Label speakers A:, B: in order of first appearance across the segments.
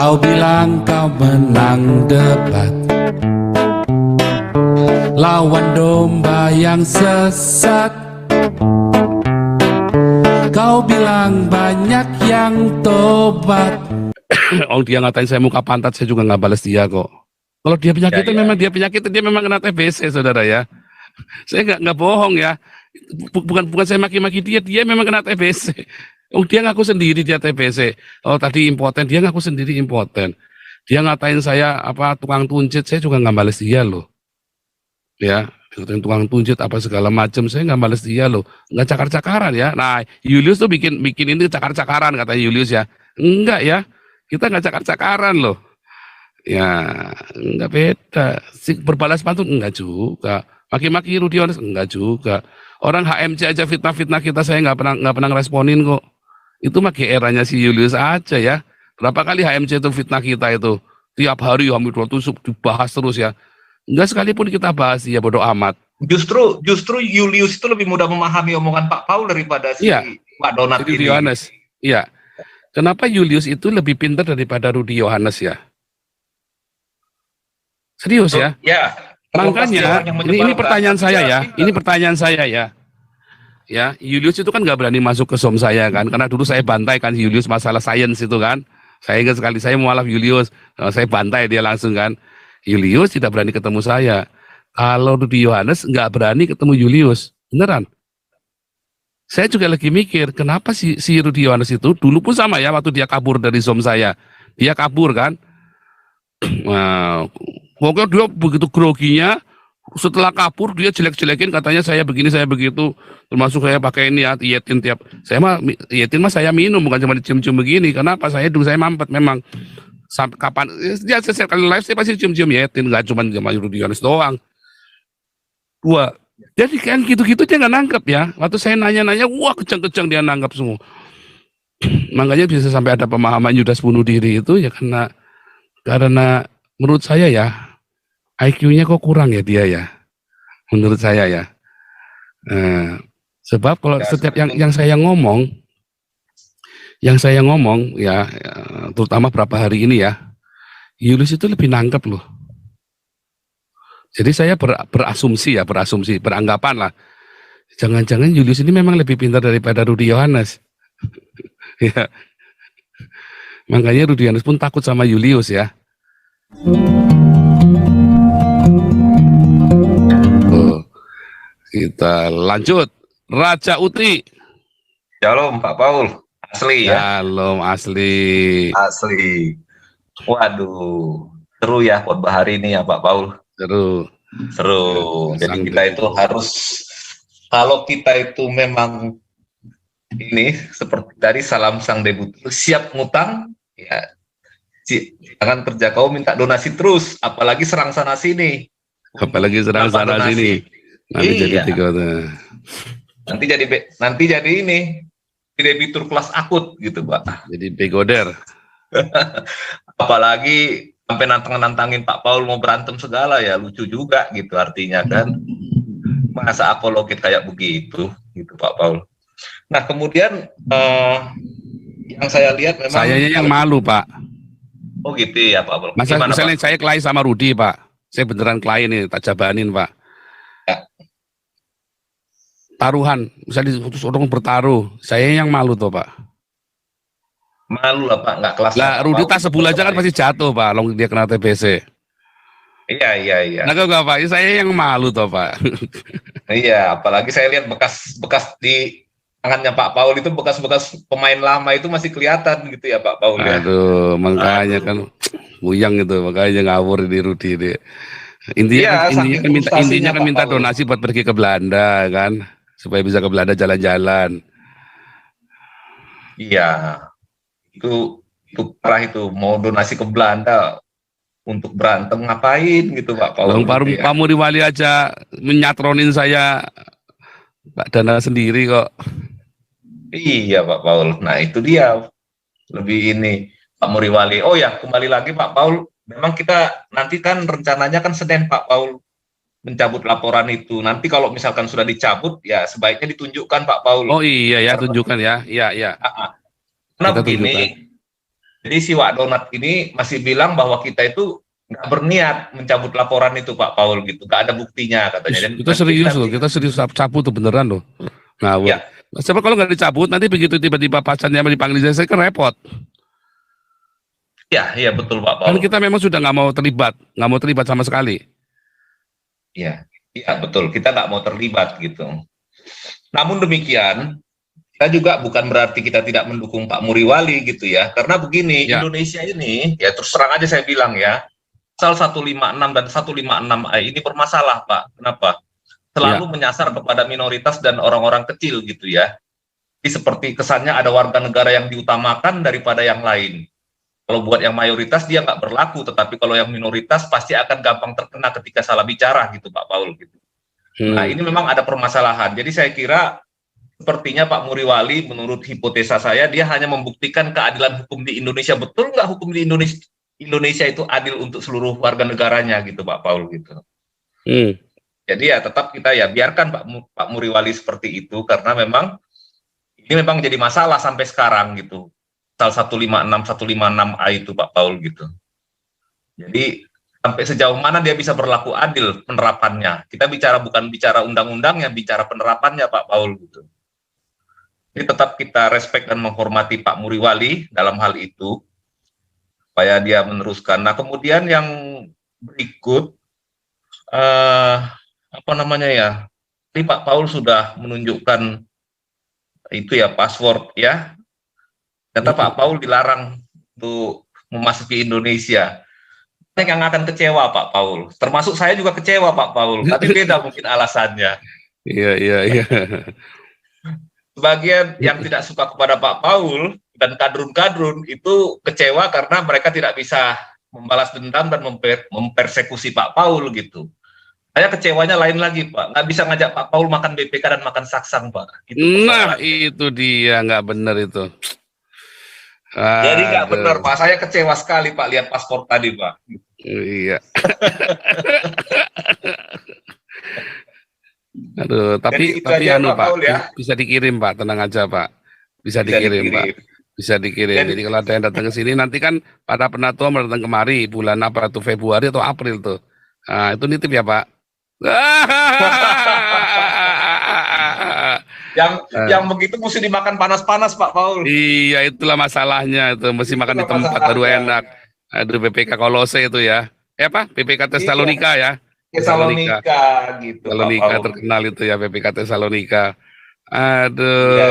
A: Kau bilang kau menang debat, lawan domba yang sesat. Kau bilang banyak yang tobat. Oh, dia ngatain saya muka pantat, saya juga nggak balas dia kok. Kalau dia penyakitan, memang dia penyakitan, dia memang kena TBC, saudara ya. Saya nggak bohong ya. Bukan saya maki-maki dia memang kena TBC. Oh, dia ngaku sendiri dia TBC. Oh, tadi impoten, dia ngaku sendiri impoten. Dia ngatain saya apa tukang tunjit, saya juga nggak balas dia loh. Ya, tukang tunjit apa segala macam, saya nggak balas dia loh. Nggak cakar-cakaran ya. Nah, Julius tuh bikin ini cakar-cakaran kata Julius ya. Enggak ya, kita nggak cakar-cakaran loh. Ya, nggak beda. Berbalas pantun enggak juga. Maki-maki Rudi Yohanes enggak juga. Orang HMC aja fitnah-fitnah kita saya nggak pernah ngeresponin kok. Itu mah eranya si Julius aja ya. Berapa kali HMC itu fitnah kita itu. Tiap hari Hamid Tusuk dibahas terus ya. Enggak sekalipun kita bahas ya bodoh amat.
B: Justru Julius itu lebih mudah memahami omongan Pak Paul daripada si Pak Donat
A: Rudi Yohanes. Iya. Kenapa Julius itu lebih pintar daripada Rudi Yohanes ya? Serius ya?
B: Ya.
A: Makanya ini pertanyaan saya ya. Ini pertanyaan saya ya. Ya, Julius itu kan nggak berani masuk ke Zoom saya kan, karena dulu saya bantai kan Julius masalah sains itu kan. Saya ingat sekali saya mualaf Julius, saya bantai dia langsung kan. Julius tidak berani ketemu saya. Kalau Rudi Yohanes nggak berani ketemu Julius, beneran. Saya juga lagi mikir, kenapa si Rudi Yohanes itu dulu pun sama ya, waktu dia kabur dari Zoom saya, dia kabur kan. Nah, pokoknya dia begitu groginya. Setelah kabur dia jelek-jelekin katanya saya begini saya begitu, termasuk saya pakai ini ya Yetin tiap saya mah Yetin mah saya minum bukan cuma dicium-cium begini. Kenapa saya dulu saya mampet memang sampai kapan dia setiap kali live saya pasti cium-cium Yetin, nggak cuma sama Rudi Yohanes doang. Dua. Jadi kan gitu-gitu dia nggak nangkep ya. Waktu saya nanya-nanya wah keceng-keceng dia nangkep semua. Makanya bisa sampai ada pemahaman Yudas bunuh diri itu ya karena menurut saya ya IQ-nya kok kurang ya dia ya, menurut saya ya. Sebab kalau setiap yang saya ngomong ya, terutama berapa hari ini ya, Julius itu lebih nangkep loh. Jadi saya beranggapan lah, jangan-jangan Julius ini memang lebih pintar daripada Rudi Yohanes. Ya. Makanya Rudi Yohanes pun takut sama Julius ya. Kita lanjut. Raja Uti.
B: Shalom Pak Paul. Asli ya.
A: Shalom asli.
B: Asli. Waduh. Seru ya khotbah hari ini ya Pak Paul.
A: Seru.
B: Jadi kita itu harus, kalau kita itu memang ini seperti tadi salam sang debutur, siap ngutang ya. Jangan kerja kau minta donasi terus, apalagi serang sana sini.
A: Nanti
B: iya.
A: jadi
B: nanti jadi ini debitur kelas akut gitu Pak.
A: Jadi begoder.
B: Apalagi sampai nantangin Pak Paul mau berantem segala ya, lucu juga gitu artinya kan. Masa apologis kayak begitu gitu Pak Paul. Nah kemudian yang saya lihat memang
A: sayanya yang malu Pak.
B: Oh gitu ya Pak Paul.
A: Misalnya Pak? Saya kelahi sama Rudi Pak. Saya beneran kelahi nih, tak jabanin Pak. Ya. Taruhan, misalnya diputus orang bertaruh, saya yang malu tuh Pak.
B: Malu lah Pak, nggak kelas.
A: Lah Rudi tak sebulan aja kan pasti jatuh Pak, long dia kena TBC.
B: Iya.
A: Nah kok Pak, saya yang malu tuh Pak.
B: Iya, apalagi saya lihat bekas di tangannya Pak Paul itu bekas-bekas pemain lama itu masih kelihatan gitu ya Pak Paul ya.
A: Aduh, makanya kan buyang gitu, makanya ngawur di Rudi deh. Intinya kan minta donasi buat pergi ke Belanda kan, supaya bisa ke Belanda jalan-jalan.
B: Iya, itu parah itu, mau donasi ke Belanda untuk berantem ngapain gitu Pak Paul.
A: Gitu ya. Pak Muriwali aja menyatronin saya Pak Dana sendiri kok.
B: Iya Pak Paul, nah itu dia lebih ini Pak Muriwali. Oh ya, kembali lagi Pak Paul, memang kita nanti kan rencananya kan Senin Pak Paul mencabut laporan itu. Nanti kalau misalkan sudah dicabut ya sebaiknya ditunjukkan Pak Paul.
A: Oh iya ya, tunjukkan ya. Iya.
B: Karena begini, Jadi si Wak Donat ini masih bilang bahwa kita itu nggak berniat mencabut laporan itu Pak Paul gitu, nggak ada buktinya katanya. Dan
A: Kita serius loh, kita serius cabut tuh beneran loh. Ngawur.
B: ya,
A: Coba kalau nggak dicabut, nanti begitu tiba-tiba pacarnya dipanggil saya kan repot.
B: ya betul Pak
A: Kan
B: Paul.
A: kita memang sudah nggak mau terlibat sama sekali.
B: Ya betul, kita nggak mau terlibat gitu. Namun demikian, kita juga bukan berarti kita tidak mendukung Pak Muriwali gitu ya. Karena begini,
A: Ya,
B: Indonesia ini, ya terus terang aja saya bilang ya, pasal 156 dan 156A ini bermasalah Pak. Kenapa? Selalu
A: ya,
B: menyasar kepada minoritas dan orang-orang kecil gitu ya. Jadi seperti kesannya ada warga negara yang diutamakan daripada yang lain. Kalau buat yang mayoritas dia nggak berlaku, tetapi kalau yang minoritas pasti akan gampang terkena ketika salah bicara gitu Pak Paul gitu. Nah ini memang ada permasalahan. Jadi saya kira sepertinya Pak Muriwali menurut hipotesa saya dia hanya membuktikan keadilan hukum di Indonesia. Betul nggak hukum di Indonesia itu adil untuk seluruh warga negaranya gitu Pak Paul gitu. Jadi ya tetap kita ya biarkan Pak Muriwali seperti itu karena memang ini memang jadi masalah sampai sekarang gitu. Pasal 156 156A itu Pak Paul gitu. Jadi sampai sejauh mana dia bisa berlaku adil penerapannya. Kita bukan bicara undang-undangnya, bicara penerapannya Pak Paul gitu. Jadi tetap kita respect dan menghormati Pak Muriwali dalam hal itu supaya dia meneruskan. Nah, kemudian yang berikut apa namanya ya? Tadi Pak Paul sudah menunjukkan itu ya password ya. Kata Pak Paul dilarang untuk memasuki Indonesia. Banyak yang akan kecewa Pak Paul. Termasuk saya juga kecewa Pak Paul. Tapi beda mungkin alasannya.
A: Iya.
B: Sebagian yang tidak suka kepada Pak Paul dan kadrun-kadrun itu kecewa karena mereka tidak bisa membalas dendam dan mempersekusi Pak Paul gitu. Saya kecewanya lain lagi Pak. Nggak bisa ngajak Pak Paul makan BPK dan makan saksang Pak.
A: Nah itu dia nggak benar itu.
B: Jadi nggak benar Pak, saya kecewa sekali Pak lihat paspor tadi Pak.
A: Iya. Aduh, tapi anu Pak, ya. Bisa dikirim Pak, tenang aja Pak. Bisa dikirim Pak. Bisa dikirim. Jadi kalau ada yang datang ke sini nanti kan para penatua datang kemari bulan apa tuh Februari atau April tuh. Nah, itu nitip ya Pak.
B: Yang begitu mesti dimakan panas-panas Pak Paul.
A: Iya, itulah masalahnya itu mesti makan di tempat baru enak. Aduh BPK Kolose itu ya. Apa? BPK Tesalonika ya.
B: Tesalonika gitu.
A: Tesalonika terkenal itu ya BPK Tesalonika. Aduh.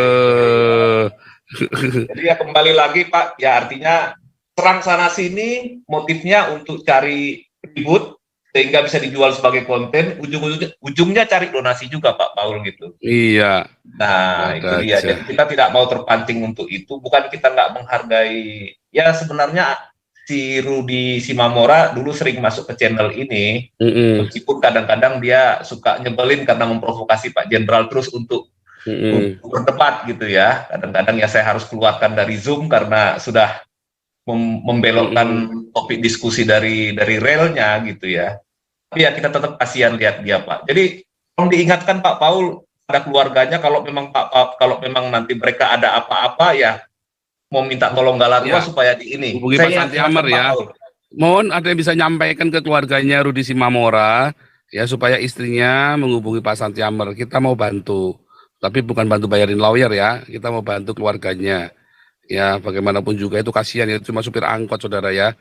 B: Jadi ya kembali lagi Pak, ya artinya serang sana sini motifnya untuk cari ribut sehingga bisa dijual sebagai konten, ujungnya cari donasi juga Pak Paul gitu.
A: Iya.
B: Nah itu dia. Jadi kita tidak mau terpancing untuk itu. Bukan kita nggak menghargai. Ya sebenarnya si Rudy Simamora dulu sering masuk ke channel ini, meskipun kadang-kadang dia suka nyebelin karena memprovokasi Pak Jenderal terus untuk berdebat gitu ya. Kadang-kadang ya saya harus keluarkan dari Zoom karena sudah membelokkan topik diskusi dari relnya gitu ya. Tapi ya kita tetap kasihan lihat dia Pak. Jadi tolong diingatkan Pak Paul pada keluarganya kalau memang nanti mereka ada apa-apa ya mau minta tolong Galarua supaya di ini.
A: Hubungi Pak Santi Amar ya. Mohon ada yang bisa nyampaikan ke keluarganya Rudy Simamora ya supaya istrinya menghubungi Pak Santi Amar. Kita mau bantu. Tapi bukan bantu bayarin lawyer ya. Kita mau bantu keluarganya. Ya bagaimanapun juga itu kasihan ya cuma supir angkot saudara ya.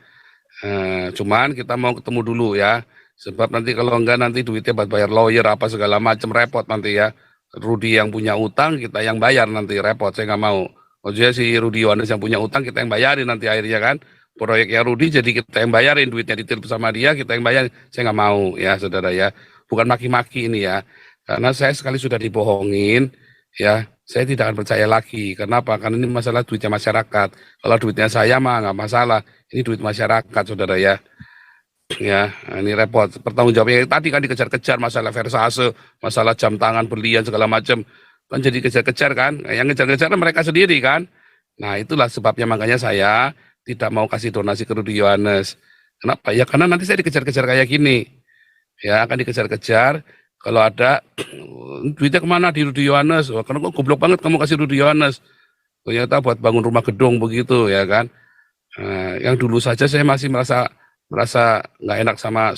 A: Cuman kita mau ketemu dulu ya. Sebab nanti kalau enggak nanti duitnya buat bayar lawyer apa segala macam repot nanti ya. Rudy yang punya utang kita yang bayar nanti repot saya nggak mau. Maksudnya si Rudy Yohanes yang punya utang kita yang bayarin nanti akhirnya kan. Proyeknya Rudy jadi kita yang bayarin duitnya ditiru sama dia kita yang bayarin. Saya nggak mau ya saudara ya. Bukan maki-maki ini ya. Karena saya sekali sudah dibohongin ya. Saya tidak akan percaya lagi. Kenapa? Karena ini masalah duitnya masyarakat. Kalau duitnya saya mah nggak masalah. Ini duit masyarakat saudara ya. Ya, ini repot. Pertanggung jawabnya tadi kan dikejar-kejar masalah Versace, masalah jam tangan berlian segala macam. Kan jadi kejar-kejar kan. Yang ngejar-kejar mereka sendiri kan. Nah, itulah sebabnya makanya saya tidak mau kasih donasi ke Rudy Yohanes. Kenapa? Ya karena nanti saya dikejar-kejar kayak gini. Ya, akan dikejar-kejar. Kalau ada duitnya kemana di Rudy Yohanes? Wah, karena kok goblok banget kamu kasih Rudy Yohanes. Ternyata buat bangun rumah gedung begitu ya kan. Yang dulu saja saya masih merasa nggak enak sama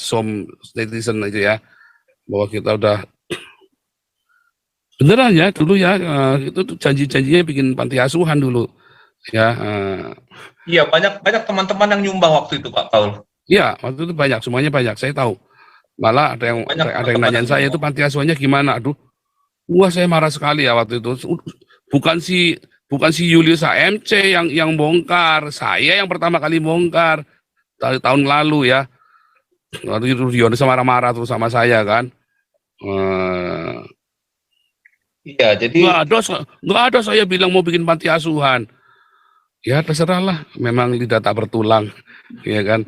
A: netizen itu ya, bahwa kita udah beneran ya dulu ya, itu tuh janji-janjinya bikin panti asuhan dulu ya.
B: Iya, banyak banyak teman-teman yang nyumbang waktu itu Pak Paul.
A: Iya, waktu itu banyak, semuanya banyak, saya tahu. Malah
B: Banyak
A: ada yang
B: teman-teman
A: nanyain
B: yang
A: saya itu
B: nyumbang.
A: panti asuhannya gimana. Aduh, wah saya marah sekali ya waktu itu. Bukan si Julius AMC yang bongkar, saya yang pertama kali bongkar dari tahun lalu ya. Waktu itu Yohanes marah-marah tuh sama saya kan.
B: Iya, jadi
A: Nggak ada saya bilang mau bikin panti asuhan. Ya terserah lah, memang lidah tak bertulang, ya kan.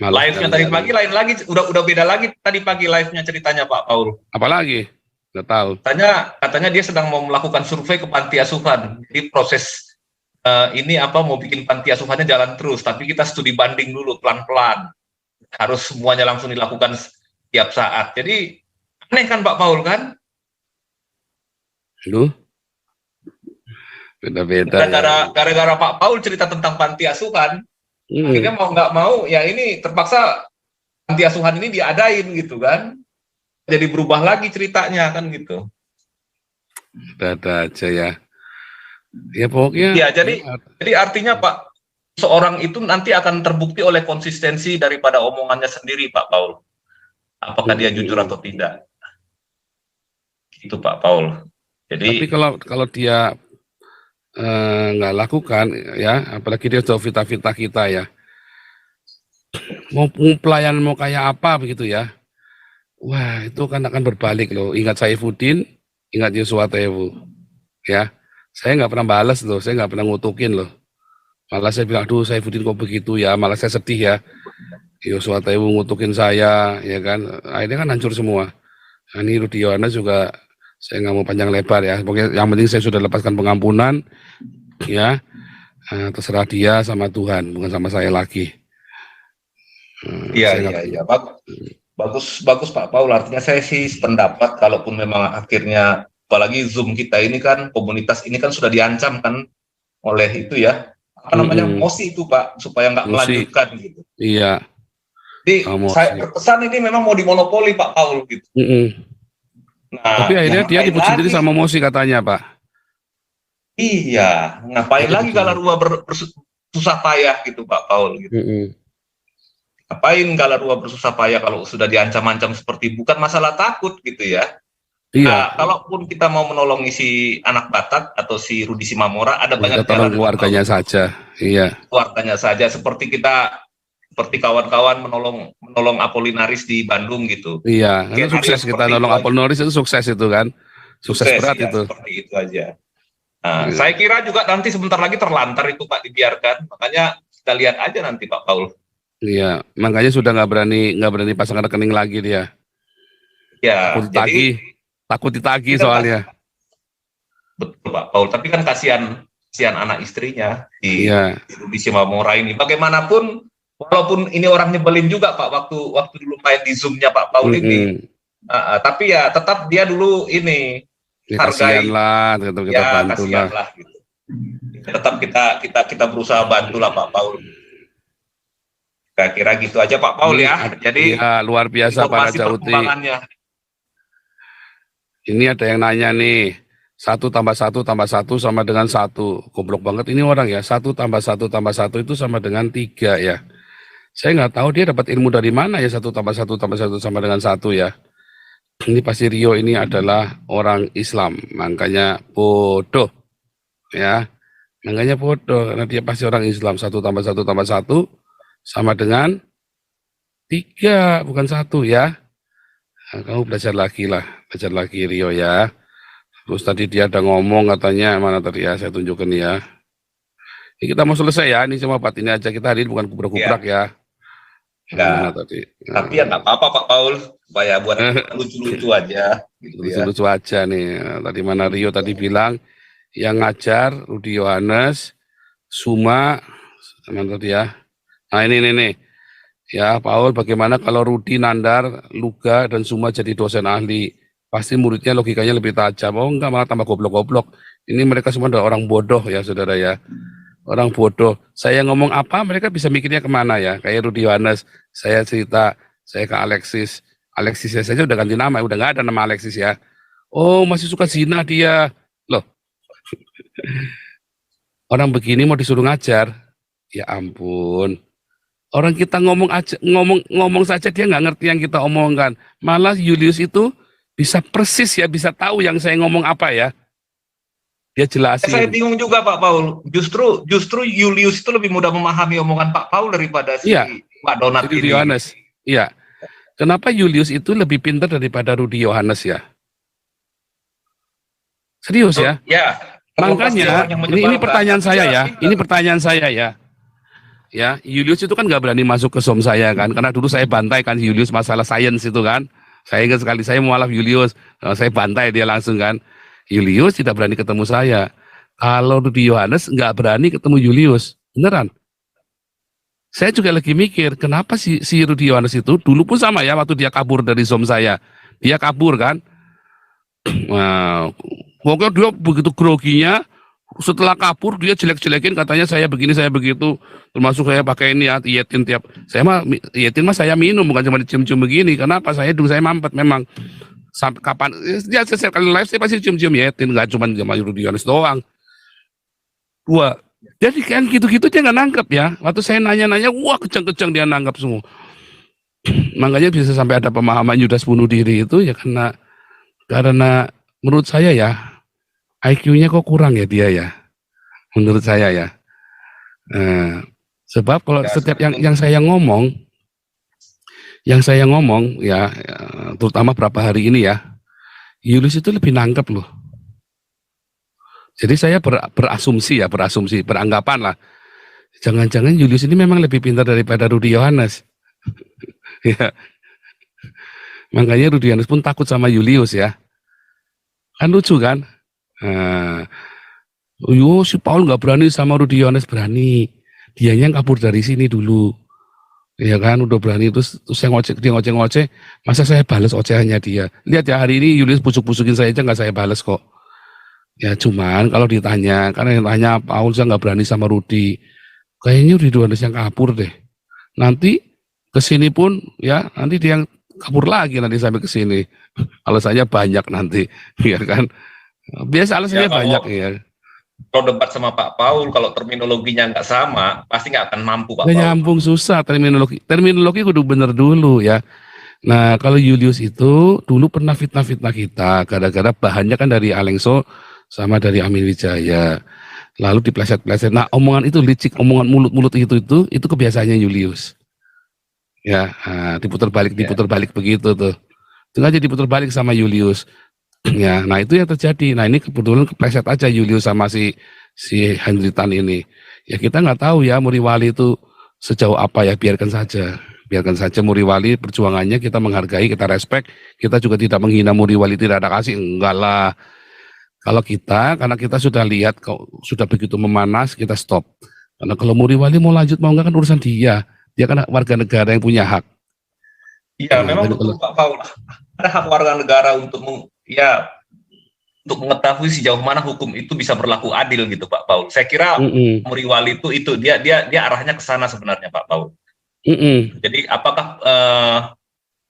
A: Malah
B: live-nya tadi pagi lain lagi, udah beda lagi tadi pagi live-nya ceritanya Pak Paul.
A: Apalagi? Nggak tahu.
B: Katanya dia sedang mau melakukan survei ke panti asuhan. Jadi proses ini mau bikin panti asuhannya jalan terus, tapi kita studi banding dulu pelan-pelan. Harus semuanya langsung dilakukan setiap saat. Jadi aneh kan Pak Paul kan?
A: Lu beda-beda.
B: Gara-gara Pak Paul cerita tentang panti asuhan, akhirnya mau nggak mau ya ini terpaksa panti asuhan ini diadain gitu kan. Jadi berubah lagi ceritanya kan gitu.
A: Ada aja ya. Ya pokoknya.
B: Ya jadi artinya Pak, seorang itu nanti akan terbukti oleh konsistensi daripada omongannya sendiri Pak Paul. Apakah dia jujur atau tidak? Itu Pak Paul. Jadi.
A: Tapi kalau dia nggak lakukan ya, apalagi dia sudah fitnah kita ya. Mau pelayanan mau kayak apa begitu ya. Wah, itu kan akan berbalik loh. Ingat Saifuddin, ingat Yosua Tewu. Ya, saya nggak pernah balas loh, saya nggak pernah ngutukin loh. Malah saya bilang, aduh Saifuddin kok begitu ya, malah saya sedih ya. Yosua Tewu ngutukin saya, ya kan. Akhirnya kan hancur semua. Nah, ini Rudi Yohanes juga, saya nggak mau panjang lebar ya. Pokoknya yang penting saya sudah lepaskan pengampunan, ya. Terserah dia sama Tuhan, bukan sama saya lagi.
B: Iya. Bagus Pak Paul, artinya saya sih sependapat kalaupun memang akhirnya apalagi Zoom kita ini kan komunitas ini kan sudah diancam kan oleh itu ya mosi itu Pak supaya nggak melanjutkan gitu.
A: Iya.
B: Jadi saya berpesan ini memang mau dimonopoli Pak Paul gitu. Nah,
A: tapi akhirnya dia dipuji sendiri sama Mosi katanya Pak.
B: Iya, ngapain lagi Galarua bersusah payah gitu Pak Paul gitu. Ngapain Galarua bersusah payah kalau sudah diancam-ancam seperti bukan masalah takut gitu ya.
A: Iya.
B: Nah, kalaupun kita mau menolong si anak Batak atau si Rudi Simamora ada banyak
A: jalan. Keluarganya saja. Iya. Keluarganya
B: saja seperti kawan-kawan menolong Apolinaris di Bandung gitu.
A: Iya, kan sukses kita nolong Apolinaris itu sukses itu kan. Sukses berat ya, itu.
B: Seperti itu aja. Nah, saya kira juga nanti sebentar lagi terlantar itu Pak dibiarkan. Makanya kita lihat aja nanti Pak Paul.
A: Iya, makanya sudah nggak berani pasang rekening lagi dia.
B: Ya,
A: takut ditagih soalnya.
B: Betul Pak Paul, tapi kan kasihan anak istrinya di Rudi Simamora ini. Bagaimanapun, walaupun ini orang nyebelin juga Pak waktu dulu main di Zoom-nya Pak Paul ini. Tapi ya tetap dia dulu ini hargai
A: lah, kita bantu lah.
B: Gitu. Tetap kita berusaha bantu lah Pak Paul. Kira-kira gitu aja Pak Paul ya. Jadi
A: luar biasa Pak Raja Uti. Ini ada yang nanya nih, 1 tambah 1 tambah 1 sama dengan 1. Goblok banget ini orang ya, 1 tambah 1 tambah 1 itu sama dengan 3 ya. Saya nggak tahu dia dapat ilmu dari mana ya 1 tambah 1 tambah 1 sama dengan 1 ya. Ini pasti Rio ini adalah orang Islam, makanya bodoh ya. Makanya bodoh, karena dia pasti orang Islam. 1 tambah 1 tambah 1 sama dengan 3, bukan 1 ya. Nah, kamu belajar lagi Rio ya. Terus tadi dia ada ngomong katanya, mana tadi ya, saya tunjukkan ya. Ini kita mau selesai ya, ini cuma part ini aja, kita hari ini bukan kubrak-kubrak ya.
B: Mana tadi? Tapi ya nggak apa-apa Pak Paul, supaya buat lucu-lucu aja.
A: Lucu-lucu aja nih. Tadi mana Rio tadi bilang, yang ngajar Rudi Yohanes, Suma, mana tadi ya. Nah ini. Ya, Paul, bagaimana kalau Rudi, Nandar, Luga, dan Suma jadi dosen ahli? Pasti muridnya logikanya lebih tajam. Oh enggak, malah tambah goblok-goblok. Ini mereka semua adalah orang bodoh ya, saudara ya. orang bodoh. Saya ngomong apa, mereka bisa mikirnya kemana ya. Kayak Rudy Yohanes, saya cerita, saya ke Alexis. Alexis saja udah ganti nama, udah nggak ada nama Alexis ya. Oh, masih suka zina dia. Loh, orang begini mau disuruh ngajar. Ya ampun. Orang kita ngomong aja, ngomong saja dia nggak ngerti yang kita omongkan. Malah Julius itu bisa persis ya, bisa tahu yang saya ngomong apa ya. Dia
B: Saya
A: jelasin.
B: bingung juga Pak Paul. Justru Julius itu lebih mudah memahami omongan Pak Paul daripada si
A: Iya,
B: Pak Donat
A: Rudy
B: ini.
A: Yohanes. Iya. Kenapa Julius itu lebih pintar daripada Rudy Yohanes ya? Serius ya?
B: Ya,
A: Makanya ini pertanyaan saya ya. Ini pertanyaan saya ya. Ya, Julius itu kan nggak berani masuk ke Zoom saya kan, karena dulu saya bantai kan Julius masalah sains itu kan. Saya ingat sekali saya mualaf Julius, saya bantai dia langsung kan. Julius tidak berani ketemu saya. Kalau Rudy Yohanes nggak berani ketemu Julius, beneran. Saya juga lagi mikir, kenapa si Rudy Yohanes itu dulu pun sama ya waktu dia kabur dari Zoom saya. Dia kabur kan. Nah, pokoknya dia begitu groginya, setelah kabur dia jelek-jelekin katanya saya begini saya begitu, termasuk saya pakai ini ya Yetin tiap saya mah Yetin mah saya minum bukan cuma dicium-cium begini. Kenapa saya dulu saya mampet memang sampai kapan dia setiap kali live saya pasti cium-cium Yetin, nggak cuma sama Rudy Yohanes doang. Dua. Jadi kan gitu-gitu dia nggak nangkep ya. Waktu saya nanya-nanya, wah keceng-keceng dia nangkep semua. Makanya bisa sampai ada pemahaman Yudas bunuh diri itu ya karena menurut saya ya IQ-nya kok kurang ya dia ya. Menurut saya ya. Sebab kalau setiap yang saya ngomong ya, terutama berapa hari ini ya, Julius itu lebih nangkep loh. Jadi saya berasumsi, beranggapan lah. Jangan-jangan Julius ini memang lebih pintar daripada Rudy Yohanes. Ya. Makanya Rudy Yohanes pun takut sama Julius ya. Kan lucu kan? Si Paul nggak berani sama Rudy Yohanes, berani. Dianya yang kabur dari sini dulu. Ya kan, udah berani terus saya dia ngoceh, masa saya balas ocehannya dia. Lihat ya hari ini Julius busuk-busukin saya aja nggak saya balas kok. Ya cuman kalau ditanya, karena yang tanya Paul saya nggak berani sama Rudy. Kayaknya Rudy Yohanes yang kabur deh. Nanti kesini pun ya nanti dia yang kabur lagi nanti sampai kesini. Alasannya banyak nanti, ya kan. Biasa alasannya banyak ya.
B: Kalau debat sama Pak Paul, kalau terminologinya nggak sama, pasti nggak akan mampu Pak Paul.
A: Nyambung susah terminologi kudu bener dulu ya. Nah kalau Julius itu dulu pernah fitnah-fitnah kita, gara-gara bahannya kan dari Alengso sama dari Amin Wijaya, lalu dipleset-pleset. Nah omongan itu licik, omongan mulut-mulut itu kebiasaannya Julius. Ya, diputar balik begitu tuh. Itu aja diputar balik sama Julius. Ya, nah itu yang terjadi. Nah ini kebetulan kepleset aja Julius sama si Hendritan ini. Ya kita nggak tahu ya Muriwali itu sejauh apa ya, biarkan saja Muriwali perjuangannya, kita menghargai, kita respect, kita juga tidak menghina Muriwali, tidak ada kasih, enggak lah. Kalau karena kita sudah lihat kok sudah begitu memanas, kita stop. Karena kalau Muriwali mau lanjut mau enggak kan urusan dia kan warga negara yang punya hak.
B: Iya, memang betul Pak Paul. Ada hak warga negara untuk mengetahui sejauh mana hukum itu bisa berlaku adil gitu Pak Paul. Saya kira Muriwali itu dia arahnya ke sana sebenarnya Pak Paul. Jadi apakah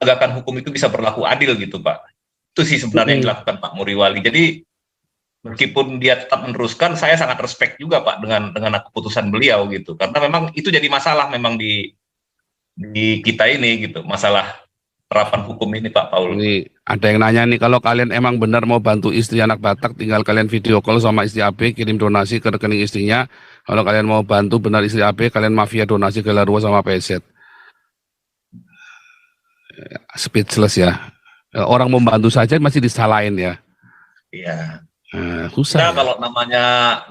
B: penegakan hukum itu bisa berlaku adil gitu Pak? Itu sih sebenarnya yang dilakukan Pak Muriwali. Jadi meskipun dia tetap meneruskan, saya sangat respect juga Pak dengan keputusan beliau gitu. Karena memang itu jadi masalah memang di kita ini gitu, masalah terapan hukum ini Pak Paul.
A: Ini ada yang nanya nih, kalau kalian emang benar mau bantu istri anak Batak, tinggal kalian video call sama istri AB, kirim donasi ke rekening istrinya. Kalau kalian mau bantu benar istri AB, kalian mafia donasi ke Larua sama PZ. Speechless ya. Orang membantu saja masih disalahin ya.
B: Iya.
A: Susah.
B: Nah, kalau namanya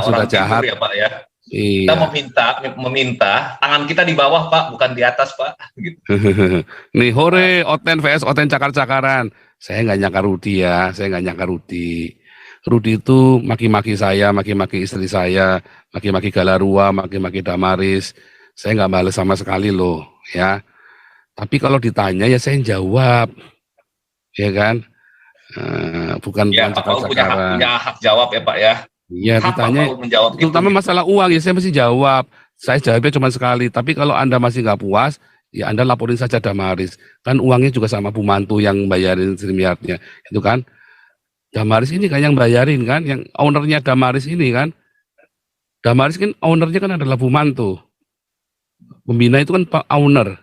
B: orang jahat ya Pak ya.
A: Iya.
B: Kita meminta tangan kita di bawah Pak, bukan di atas Pak. Gitu.
A: Nih hore Oten vs Oten cakar-cakaran. Saya nggak nyangka Rudy. Rudy itu maki-maki saya, maki-maki istri saya, maki-maki Galarua, maki-maki Damaris. Saya nggak balas sama sekali loh, ya. Tapi kalau ditanya ya saya jawab, ya kan. Bukan
B: ya Pak Paul punya hak jawab ya Pak ya.
A: Iya,
B: Apa
A: ditanya,
B: Paul menjawab itu?
A: terutama masalah uang ya saya mesti jawab. Saya jawabnya cuma sekali. Tapi kalau Anda masih nggak puas, ya Anda laporin saja Damaris. Kan uangnya juga sama Bu Mantu yang bayarin StreamYard-nya. Itu kan. Damaris ini kan yang bayarin kan, yang ownernya Damaris ini kan. Damaris kan ownernya kan adalah Bu Mantu. Pembina itu kan Pak owner.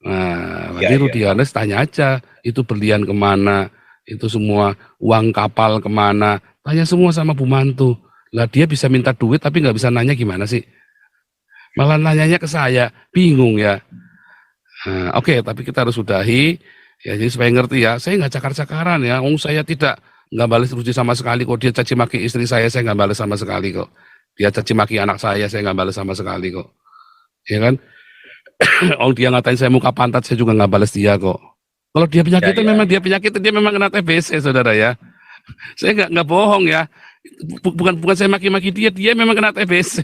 A: Nah,
B: Iya,
A: nanti
B: iya.
A: Rudianes tanya aja, itu berlian kemana, itu semua uang kapal kemana, tanya semua sama Bu Mantu. Lah dia bisa minta duit tapi nggak bisa nanya gimana sih? Malah nanyanya ke saya, bingung ya. Nah, oke, tapi kita harus sudahi, ya jadi supaya ngerti ya, saya nggak cakar-cakaran ya, saya nggak balas Rudi sama sekali kok, dia caci maki istri saya nggak balas sama sekali kok. Dia caci maki anak saya nggak balas sama sekali kok. Ya kan? Oh dia ngatain saya muka pantat, saya juga nggak balas dia kok. Kalau dia penyakitan
B: Ya, ya.
A: memang dia penyakitan, dia memang kena TBC saudara ya. Saya nggak bohong ya. Bukan saya maki-maki dia, dia memang kena TBC.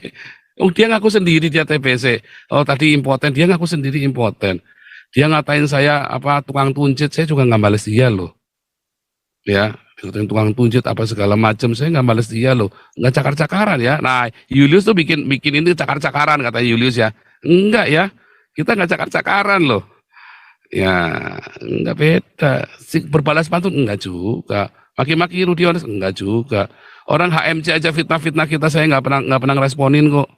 A: Oh dia ngaku sendiri dia TBC. Oh tadi impoten, dia ngaku sendiri impoten. Dia ngatain saya apa tukang tunjit, saya juga nggak balas dia loh. Ya, tukang tunjit apa segala macam, saya nggak balas dia loh. Nggak cakar-cakaran ya. Nah, Julius tuh bikin ini cakar-cakaran kata Julius ya. Enggak ya. Kita nggak cakar-cakaran loh. Ya, nggak beda. Berbalas pantun enggak juga. Maki-maki Rudiones enggak juga. Orang HMC aja fitnah-fitnah kita saya nggak pernah ngeresponin kok.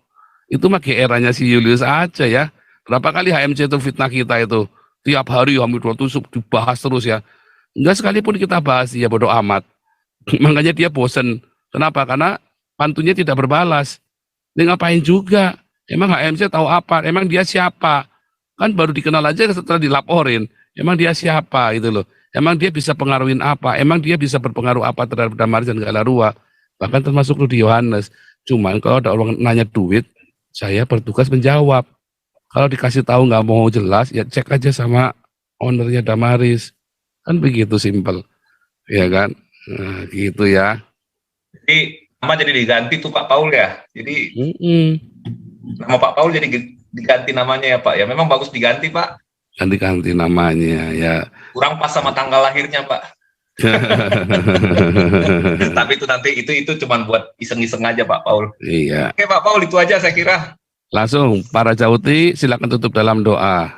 A: Itu mah eranya si Julius aja ya. Berapa kali HMC itu fitnah kita itu. Tiap hari hampir 2 tusuk dibahas terus ya. Enggak sekalipun kita bahas ya bodoh amat. Makanya dia bosen. Kenapa? Karena pantunnya tidak berbalas. Dia ngapain juga? Emang HMC tahu apa? Emang dia siapa? Kan baru dikenal aja setelah dilaporin. Emang dia siapa gitu loh. Emang dia bisa pengaruhin apa? Emang dia bisa berpengaruh apa terhadap Damaris dan Galarua? Bahkan termasuk Rudi Yohanes. Cuman kalau ada orang nanya duit, saya bertugas menjawab. Kalau dikasih tahu nggak mau jelas, ya cek aja sama ownernya Damaris. Kan begitu simpel. Ya kan? Nah, gitu ya.
B: Jadi nama jadi diganti tuh Pak Paul ya. Jadi nama Pak Paul jadi diganti namanya ya Pak. Ya memang bagus diganti Pak.
A: Ganti namanya ya.
B: Kurang pas sama tanggal lahirnya Pak. Tapi itu nanti itu cuman buat iseng-iseng aja Pak Paul.
A: Iya.
B: Oke Pak Paul itu aja saya kira.
A: Langsung para Jauti silakan tutup dalam doa.